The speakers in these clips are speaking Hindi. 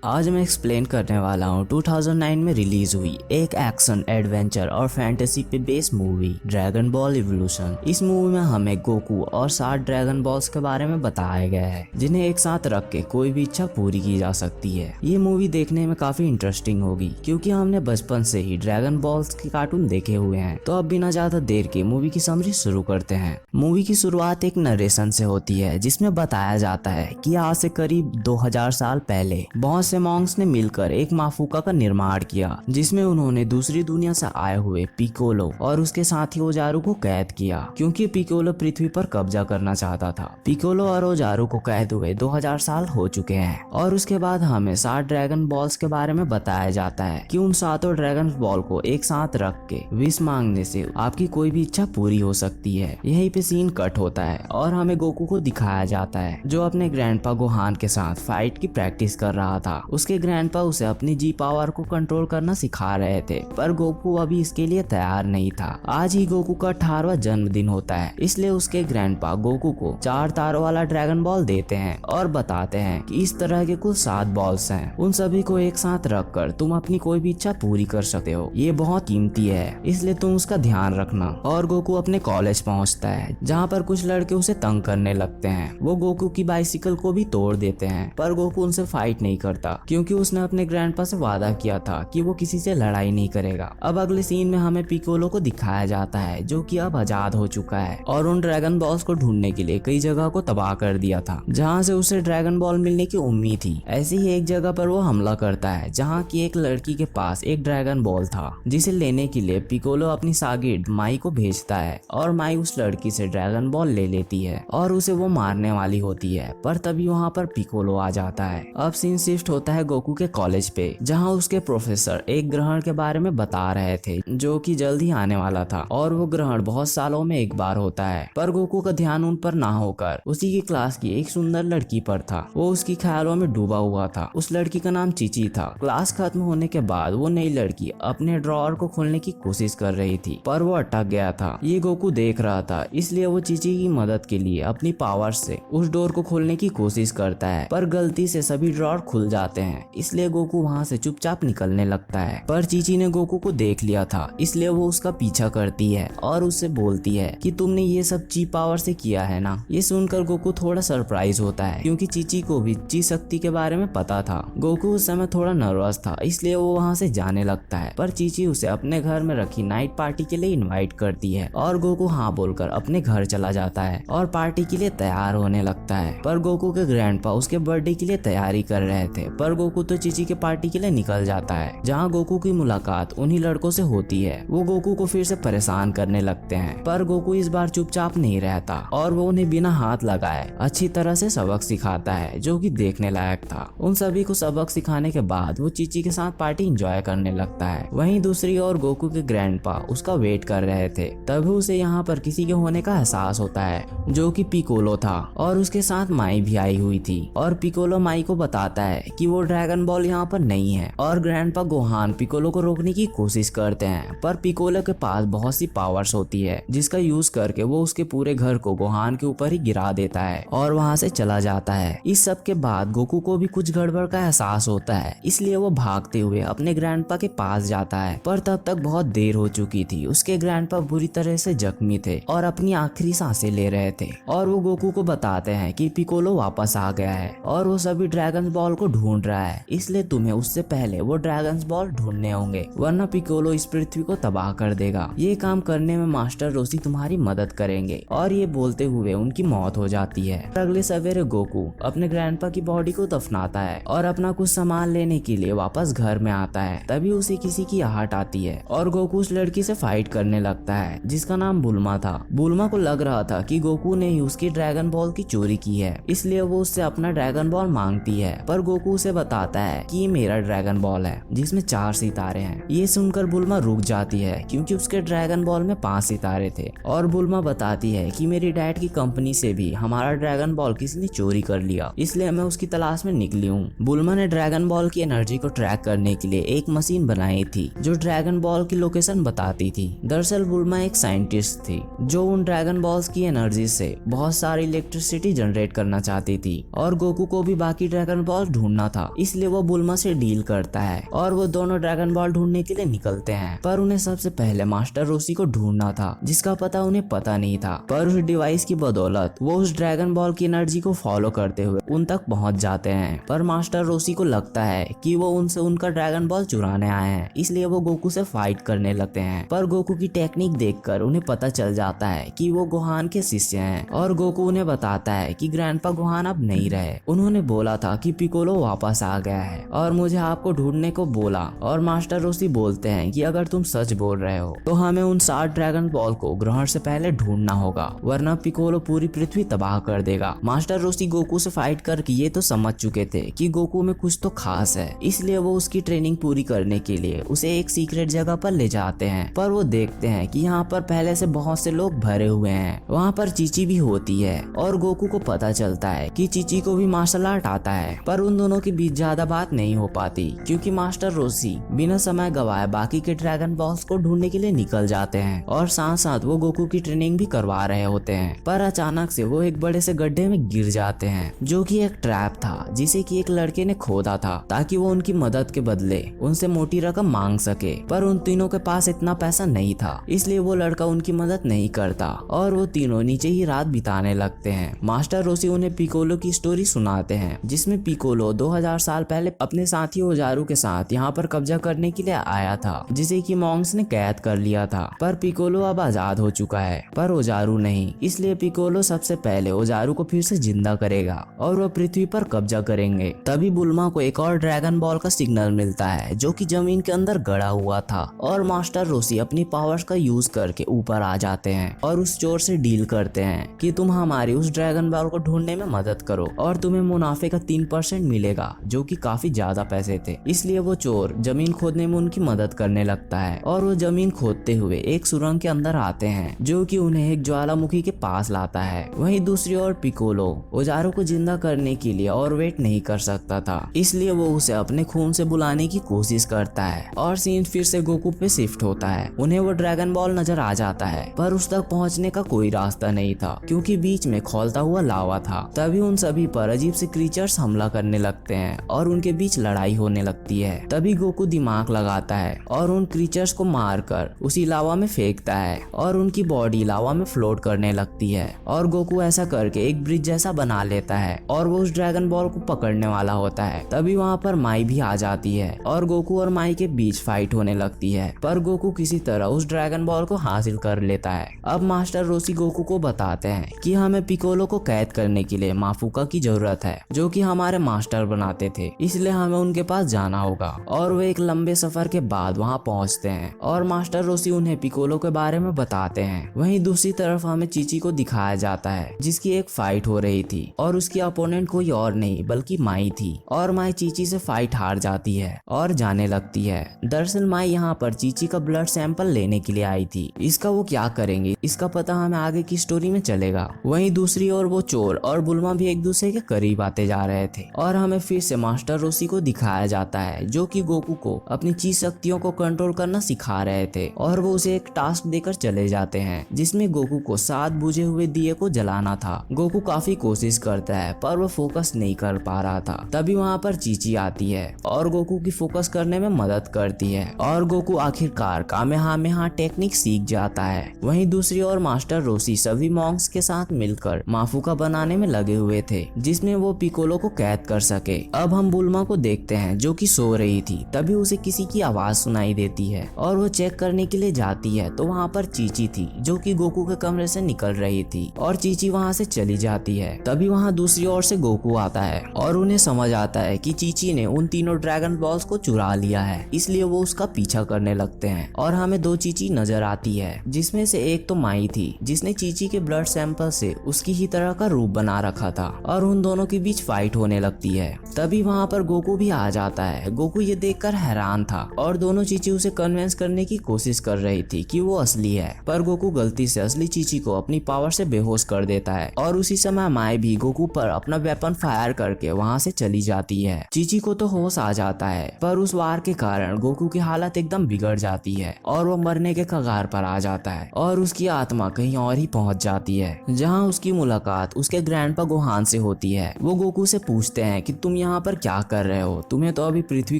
आज मैं एक्सप्लेन करने वाला हूँ 2009 में रिलीज हुई एक एक्शन एडवेंचर और फैंटेसी पे based movie dragon ball evolution. इस मूवी में हमें गोकू और 7 ड्रैगन बॉल्स के बारे में बताया गया है जिन्हें एक साथ रख के कोई भी इच्छा पूरी की जा सकती है। ये मूवी देखने में काफी इंटरेस्टिंग होगी क्योंकि हमने बचपन से ही ड्रैगन बॉल्स के कार्टून देखे हुए हैं। तो अब बिना ज्यादा देर के मूवी की समरी शुरू करते हैं। मूवी की शुरुआत एक नरेशन से होती है जिसमें बताया जाता है कि आज से करीब 2000 साल पहले बहुत से मॉन्क्स ने मिलकर एक माफूका का निर्माण किया जिसमें उन्होंने दूसरी दुनिया से आए हुए पिकोलो और उसके साथी ओजारू को कैद किया क्योंकि पिकोलो पृथ्वी पर कब्जा करना चाहता था। पिकोलो और ओजारू को कैद हुए 2000 साल हो चुके हैं और उसके बाद हमें 7 ड्रैगन बॉल्स के बारे में बताया जाता है कि उन 7 ड्रैगन बॉल को एक साथ रख के विश मांगने से आपकी कोई भी इच्छा पूरी हो सकती है। यहीं पे सीन कट होता है और हमें गोकू को दिखाया जाता है जो अपने ग्रैंडपा गोहान के साथ फाइट की प्रैक्टिस कर रहा था। उसके ग्रैंडपा उसे अपनी जी पावर को कंट्रोल करना सिखा रहे थे पर गोकू अभी इसके लिए तैयार नहीं था। आज ही गोकू का 18वां जन्मदिन होता है इसलिए उसके ग्रैंडपा गोकू को 4 तारों वाला ड्रैगन बॉल देते हैं और बताते हैं कि इस तरह के कुल 7 बॉल्स हैं। उन सभी को एक साथ रखकर तुम अपनी कोई भी इच्छा पूरी कर सकते हो। ये बहुत कीमती है इसलिए तुम उसका ध्यान रखना। और गोकू अपने कॉलेज पहुंचता है जहाँ पर कुछ लड़के उसे तंग करने लगते हैं। वो गोकू की बाइसिकल को भी तोड़ देते हैं पर गोकू उनसे फाइट नहीं करता क्योंकि उसने अपने ग्रैंडपा से वादा किया था कि वो किसी से लड़ाई नहीं करेगा। अब अगले सीन में हमें पिकोलो को दिखाया जाता है जो कि अब आजाद हो चुका है और उन ड्रैगन बॉल्स को ढूंढने के लिए कई जगह को तबाह कर दिया था जहां से उसे ड्रैगन बॉल मिलने की उम्मीद थी। ऐसी ही एक जगह पर वो हमला करता है जहां की एक लड़की के पास एक ड्रैगन बॉल था जिसे लेने के लिए पिकोलो अपनी सागिर्द माई को भेजता है और माई उस लड़की से ड्रैगन बॉल ले लेती है और उसे वो मारने वाली होती है पर तभी वहाँ पर पिकोलो आ जाता है। अब सीन शिफ्ट होता है गोकू के कॉलेज पे जहां उसके प्रोफेसर एक ग्रहण के बारे में बता रहे थे जो कि जल्द ही आने वाला था और वो ग्रहण बहुत सालों में एक बार होता है। पर गोकू का ध्यान उन पर ना होकर उसी की क्लास की एक सुंदर लड़की पर था। वो उसकी ख्यालों में डूबा हुआ था। उस लड़की का नाम चीची था। क्लास खत्म होने के बाद वो नई लड़की अपने ड्रॉअर को खोलने की कोशिश कर रही थी पर वो अटक गया था। ये गोकू देख रहा था इसलिए वो चीची की मदद के लिए अपनी पावर से उस डोर को खोलने की कोशिश करता है पर गलती से सभी ड्रॉअर खुल जाते हैं इसलिए गोकू वहाँ से चुपचाप निकलने लगता है। पर चीची ने गोकू को देख लिया था इसलिए वो उसका पीछा करती है और उससे बोलती है कि तुमने ये सब ची पावर से किया है ना। ये सुनकर गोकू थोड़ा सरप्राइज होता है क्योंकि चीची को भी ची शक्ति के बारे में पता था। गोकू उस समय थोड़ा नर्वस था इसलिए वो वहाँ से जाने लगता है पर चीची उसे अपने घर में रखी नाइट पार्टी के लिए इन्वाइट करती है और गोकू हाँ बोलकर अपने घर चला जाता है और पार्टी के लिए तैयार होने लगता है। पर गोकू के ग्रैंडपा उसके बर्थडे के लिए तैयारी कर रहे थे पर गोकू तो चीची के पार्टी के लिए निकल जाता है जहाँ गोकू की मुलाकात उन्हीं लड़कों से होती है। वो गोकू को फिर से परेशान करने लगते हैं पर गोकू इस बार चुपचाप नहीं रहता और वो उन्हें बिना हाथ लगाए अच्छी तरह से सबक सिखाता है जो कि देखने लायक था। उन सभी को सबक सिखाने के बाद वो चीची के साथ पार्टी एंजॉय करने लगता है। वहीं दूसरी ओर गोकू के ग्रैंडपा उसका वेट कर रहे थे तभी उसे यहाँ पर किसी के होने का एहसास होता है जो कि पिकोलो था और उसके साथ माई भी आई हुई थी और पिकोलो माई को बताता है कि वो ड्रैगन बॉल यहाँ पर नहीं है और ग्रैंडपा गोहान पिकोलो को रोकने की कोशिश करते हैं पर पिकोलो के पास बहुत सी पावर्स होती है जिसका यूज करके वो उसके पूरे घर को गोहान के ऊपर ही गिरा देता है और वहाँ से चला जाता है। इस सब के बाद गोकू को भी कुछ गड़बड़ का एहसास होता है इसलिए वो भागते हुए अपने ग्रैंडपा के पास जाता है पर तब तक बहुत देर हो चुकी थी। उसके ग्रैंडपा बुरी तरह से जख्मी थे और अपनी आखिरी सांसें ले रहे थे और वो गोकू को बताते हैं कि पिकोलो वापस आ गया है और वो सभी ड्रैगन बॉल को ढूंढ रहा है इसलिए तुम्हें उससे पहले वो ड्रैगन बॉल ढूंढने होंगे वरना पिकोलो इस पृथ्वी को तबाह कर देगा। ये काम करने में मास्टर रोशी तुम्हारी मदद करेंगे। और ये बोलते हुए उनकी मौत हो जाती है। अगले सवेरे गोकू अपने ग्रैंडपा की बॉडी को दफनाता है और अपना कुछ सामान लेने के लिए वापस घर में आता है। तभी उसे किसी की आहट आती है और गोकू उस लड़की से फाइट करने लगता है जिसका नाम बुल्मा था। बुल्मा को लग रहा था कि गोकू ने ही उसकी ड्रैगन बॉल की चोरी की है इसलिए वो उससे अपना ड्रैगन बॉल मांगती है पर गोकू उसे बताता है कि ये मेरा ड्रैगन बॉल है जिसमें 4 सितारे हैं। ये सुनकर बुल्मा रुक जाती है क्योंकि उसके ड्रैगन बॉल में 5 सितारे थे। और बुल्मा बताती है कि मेरी डैड की कंपनी से भी हमारा ड्रैगन बॉल किसी ने चोरी कर लिया, इसलिए मैं उसकी तलाश में निकली हूँ। बुल्मा ने ड्रैगन बॉल की एनर्जी को ट्रैक करने के लिए एक मशीन बनाई थी जो ड्रैगन बॉल की लोकेशन बताती थी। दरअसल बुल्मा एक साइंटिस्ट थी जो उन ड्रैगन बॉल्स की एनर्जी से बहुत सारी इलेक्ट्रिसिटी जनरेट करना चाहती थी और गोकू को भी बाकी ड्रैगन बॉल ढूंढना था, इसलिए वो बुल्मा से डील करता है और वो दोनों ड्रैगन बॉल ढूंढने के लिए निकलते हैं। पर उन्हें सबसे पहले मास्टर रोसी को ढूंढना था जिसका पता उन्हें पता नहीं था। पर उस डिवाइस की बदौलत वो उस ड्रैगन बॉल की एनर्जी को फॉलो करते हुए उन तक पहुंच जाते हैं। पर मास्टर रोसी को लगता है कि वो उनसे उनका ड्रैगन बॉल चुराने आए हैं, इसलिए वो गोकू से फाइट करने लगते हैं। पर गोकू की टेक्निक देखकर उन्हें पता चल जाता है कि वो गोहान के शिष्य हैं और गोकू उन्हें बताता है कि ग्रैंडपा गोहान अब नहीं रहे। उन्होंने बोला था कि पिकोलो वापस आ गया है और मुझे आपको ढूंढने को बोला। और मास्टर रोसी बोलते हैं कि अगर तुम सच बोल रहे हो तो हमें उन 7 ड्रैगन बॉल को ग्रहण से पहले ढूंढना होगा, वरना पिकोलो पूरी पृथ्वी तबाह कर देगा। मास्टर रोसी गोकू से फाइट करके ये तो समझ चुके थे कि गोकू में कुछ तो खास है, इसलिए वो उसकी ट्रेनिंग पूरी करने के लिए उसे एक सीक्रेट जगह पर ले जाते हैं। पर वो देखते हैं कि यहाँ पर पहले से बहुत से लोग भरे हुए हैं। वहाँ पर चीची भी होती है और गोकू को पता चलता है कि चीची को भी मार्शल आर्ट आता है। पर उन दोनों के बीच ज्यादा बात नहीं हो पाती क्योंकि मास्टर रोसी बिना समय गवाए बाकी के ड्रैगन बॉल्स को ढूंढने के लिए निकल जाते हैं और साथ साथ वो गोकू की ट्रेनिंग भी करवा रहे होते हैं। पर अचानक से वो एक बड़े से गड्ढे में गिर जाते हैं जो कि एक ट्रैप था जिसे कि एक लड़के ने खोदा था ताकि वो उनकी मदद के बदले उनसे मोटी रकम मांग सके। पर उन तीनों के पास इतना पैसा नहीं था, इसलिए वो लड़का उनकी मदद नहीं करता और वो तीनों नीचे ही रात बिताने लगते हैं। मास्टर रोसी उन्हें पिकोलो की स्टोरी सुनाते हैं जिसमें पिकोलो 2000 साल पहले अपने साथी ओजारू के साथ यहाँ पर कब्जा करने के लिए आया था जिसे कि मॉन्क्स ने कैद कर लिया था। पर पिकोलो अब आजाद हो चुका है पर ओजारू नहीं, इसलिए पिकोलो सबसे पहले ओजारू को फिर से जिंदा करेगा और वो पृथ्वी पर कब्जा करेंगे। तभी बुल्मा को एक और ड्रैगन बॉल का सिग्नल मिलता है जो कि जमीन के अंदर गड़ा हुआ था और मास्टर रोसी अपनी पावर्स का यूज करके ऊपर आ जाते हैं और उस चोर से डील करते हैं कि तुम हमारी उस ड्रैगन बॉल को ढूंढने में मदद करो और तुम्हें मुनाफे का 3% मिलेगा, जो कि काफी ज्यादा पैसे थे। इसलिए वो चोर जमीन खोदने में उनकी मदद करने लगता है और वो जमीन खोदते हुए एक सुरंग के अंदर आते हैं जो कि उन्हें एक ज्वालामुखी के पास लाता है। वहीं दूसरी ओर पिकोलो ओजारू को जिंदा करने के लिए और वेट नहीं कर सकता था, इसलिए वो उसे अपने खून से बुलाने की कोशिश करता है और सीन फिर से गोकू पे शिफ्ट होता है। उन्हें वो ड्रैगन बॉल नजर आ जाता है पर उस तक पहुंचने का कोई रास्ता नहीं था क्योंकि बीच में खौलता हुआ लावा था। तभी उन सभी पर अजीब से क्रीचर्स हमला करने लगते हैं और उनके बीच लड़ाई होने लगती है। तभी गोकू दिमाग लगाता है और उन क्रीचर्स को मारकर उसी लावा में फेंकता है और उनकी बॉडी लावा में फ्लोट करने लगती है और गोकू ऐसा करके एक ब्रिज जैसा बना लेता है और वो उस ड्रैगन बॉल को पकड़ने वाला होता है। तभी वहाँ पर माई भी आ जाती है और गोकू और माई के बीच फाइट होने लगती है पर गोकू किसी तरह उस ड्रैगन बॉल को हासिल कर लेता है। अब मास्टर रोसी गोकू को बताते हैं कि हमें पिकोलो को कैद करने के लिए माफुका की जरूरत है जो कि हमारे मास्टर बनाते थे, इसलिए हमें उनके पास जाना होगा। और वो एक लंबे सफर के बाद वहाँ पहुँचते हैं और मास्टर रोसी उन्हें पिकोलो के बारे में बताते हैं। वहीं दूसरी तरफ हमें चीची को दिखाया जाता है जिसकी एक फाइट हो रही थी और उसकी अपोनेंट कोई और नहीं बल्कि माई थी और माई चीची से फाइट हार जाती है और जाने लगती है। दरअसल माई यहाँ पर चीची का ब्लड सैंपल लेने के लिए आई थी। इसका वो क्या करेंगे इसका पता हमें आगे की स्टोरी में चलेगा। वहीं दूसरी ओर वो चोर और बुल्मा भी एक दूसरे के करीब आते जा रहे थे और हमें फिर से मास्टर रोसी को दिखाया जाता है जो कि गोकू को अपनी चीज शक्तियों को कंट्रोल करना सिखा रहे थे और वो उसे एक टास्क देकर चले जाते हैं जिसमें गोकू को 7 बुझे हुए दिए को जलाना था। गोकू काफी कोशिश करता है पर वो फोकस नहीं कर पा रहा था। तभी वहाँ पर चीची आती है और गोकू की फोकस करने में मदद करती है और गोकू आखिरकार कामेहामेहा टेक्निक सीख जाता है। वहीं दूसरी ओर मास्टर रोसी सभी मॉन्क्स के साथ मिलकर माफुका बनाने में लगे हुए थे जिसमें वो पिकोलो को कैद कर सके। अब हम बुल्मा को देखते हैं जो कि सो रही थी। तभी उसे किसी की आवाज सुनाई देती है और वो चेक करने के लिए जाती है तो वहाँ पर चीची थी जो कि गोकू के कमरे से निकल रही थी और चीची वहाँ से चली जाती है। तभी वहाँ दूसरी ओर से गोकू आता है और उन्हें समझ आता है कि चीची ने उन तीनों ड्रैगन बॉल्स को चुरा लिया है, इसलिए वो उसका पीछा करने लगते हैं और हमें 2 चीची नजर आती है जिसमें से एक तो माई थी जिसने चीची के ब्लड सैंपल से उसकी ही तरह का रूप बना रखा था और उन दोनों के बीच फाइट होने लगती है। तभी वहाँ पर गोकू भी आ जाता है। गोकू ये देखकर हैरान था और दोनों चीची उसे कन्विंस करने की कोशिश कर रही थी कि वो असली है, पर गोकू गलती से असली चीची को अपनी पावर से बेहोश कर देता है और उसी समय माई भी गोकू पर अपना वेपन फायर करके वहाँ से चली जाती है। चीची को तो होश आ जाता है, पर उस वार के कारण गोकू की हालत एकदम बिगड़ जाती है और वो मरने के कगार पर आ जाता है और उसकी आत्मा कहीं और ही पहुंच जाती है, जहाँ उसकी मुलाकात उसके ग्रैंडपा गोहान से होती है। वो गोकू से पूछते हैं कि तुम यहाँ पर क्या कर रहे हो, तुम्हें तो अभी पृथ्वी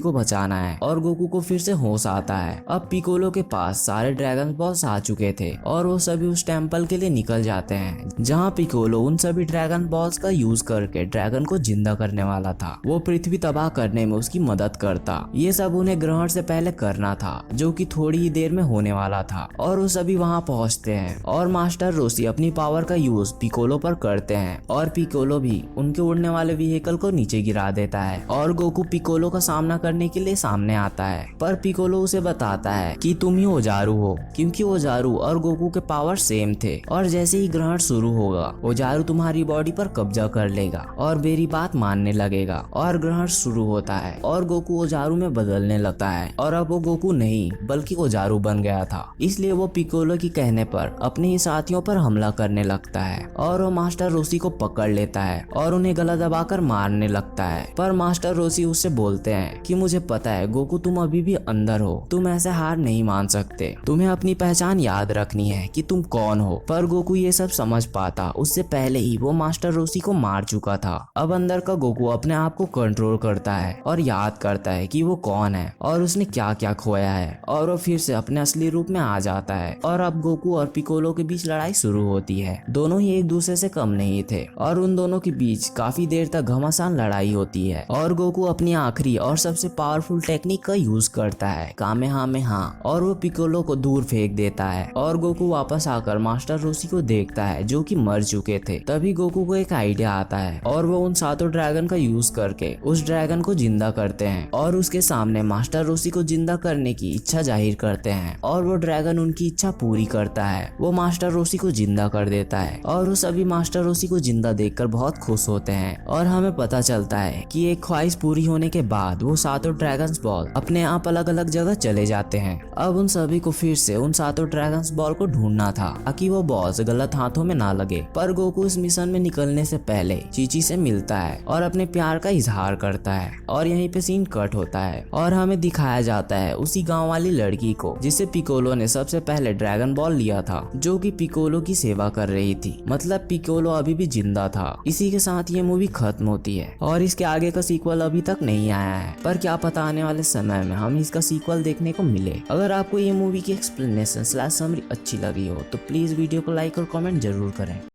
को बचाना है। और गोकू को फिर से होश आता है। अब पिकोलो के पास सारे ड्रैगन बॉल्स आ चुके थे और वो सभी उस टेम्पल के लिए निकल जाते हैं, जहाँ पिकोलो उन सभी ड्रैगन बॉल्स का यूज करके ड्रैगन को जिंदा करने वाला था। वो पृथ्वी तबाह करने में उसकी मदद करता। ये सब उन्हें ग्रहण से पहले करना था, जो कि थोड़ी ही देर में होने वाला था। और वो सभी वहाँ पहुँचते हैं और मास्टर रोसी अपनी पावर का यूज पिकोलो पर करते हैं और पिकोलो भी उनके उड़ने वाले व्हीकल को नीचे गिरा देता है और गोकू पिकोलो का सामना करने के लिए सामने आता है। पर पिकोलो उसे बताता है कि तुम ही ओजारू हो, क्योंकि ओजारू और गोकू के पावर सेम थे और जैसे ही ग्रहण शुरू होगा ओजारू तुम्हारी बॉडी पर कब्जा कर लेगा और मेरी बात मानने लगेगा। और ग्रहण शुरू होता है और गोकू ओजारू में बदलने लगता है और अब वो गोकू नहीं बल्कि ओजारू बन गया था। इसलिए वो पिकोलो की कहने पर अपने ही साथियों पर हमला करने लगता है और वो मास्टर रोसी को पकड़ लेता है और उन्हें गला दबाकर मारने लगता है। पर मास्टर रोसी उससे बोलते हैं कि मुझे पता है गोकू, तुम अभी भी अंदर हो, तुम ऐसे हार नहीं मान सकते, तुम्हें अपनी पहचान याद रखनी है कि तुम कौन हो। पर गोकू ये सब समझ पाता उससे पहले ही वो मास्टर रोसी को मार चुका था। अब अंदर का गोकू अपने आप को कंट्रोल करता है और याद करता है कि वो कौन है और उसने क्या क्या खोया है और वो फिर से अपने असली रूप में आ जाता है। और अब गोकू और पिकोलो के बीच लड़ाई शुरू होती है। दोनों ही एक दूसरे से कम नहीं थे और उन दोनों के बीच काफी देर तक घमासान लड़ाई होती है और गोकू अपनी आखिरी और सबसे पावरफुल टेक्निक का यूज करता है, कामेहामेहा, और वो पिकोलो को दूर फेंक देता है और गोकू वापस आकर मास्टर रोसी को देखता है जो कि मर चुके थे। तभी गोकू को एक आइडिया आता है और वो उन सातों ड्रैगन का यूज करके उस ड्रैगन को जिंदा करते हैं और उसके सामने मास्टर रोसी को जिंदा करने की इच्छा जाहिर करते हैं और वो ड्रैगन उनकी इच्छा पूरी करता है। वो मास्टर रोसी को जिंदा कर देता है और वो सभी मास्टर रोसी को जिंदा देखकर बहुत खुश होते हैं और हमें पता चलता है कि एक ख्वाहिश पूरी होने के बाद वो सातों ड्रैगन्स बॉल अपने आप अलग अलग जगह चले जाते हैं। अब उन सभी को फिर से उन सातों ड्रैगन्स बॉल को ढूंढना था ताकि वो बॉल्स गलत हाथों में ना लगे। पर गोकू इस मिशन में निकलने से पहले चीची से मिलता है और अपने प्यार का इजहार करता है और यहीं पे सीन कट होता है और हमें दिखाया जाता है उसी गाँव वाली लड़की को जिसे पिकोलो ने सबसे पहले ड्रैगन बॉल लिया था, जो कि पिकोलो की सेवा कर रही थी। मतलब पिकोलो अभी भी जिंदा था। इसी के साथ ये मूवी खत्म होती है और इसके आगे का सीक्वल अभी तक नहीं आया है, पर क्या पता आने वाले समय में हमें इसका सीक्वल देखने को मिले। अगर आपको ये मूवी की एक्सप्लेनेशन / समरी अच्छी लगी हो तो प्लीज वीडियो को लाइक और कमेंट जरूर करें।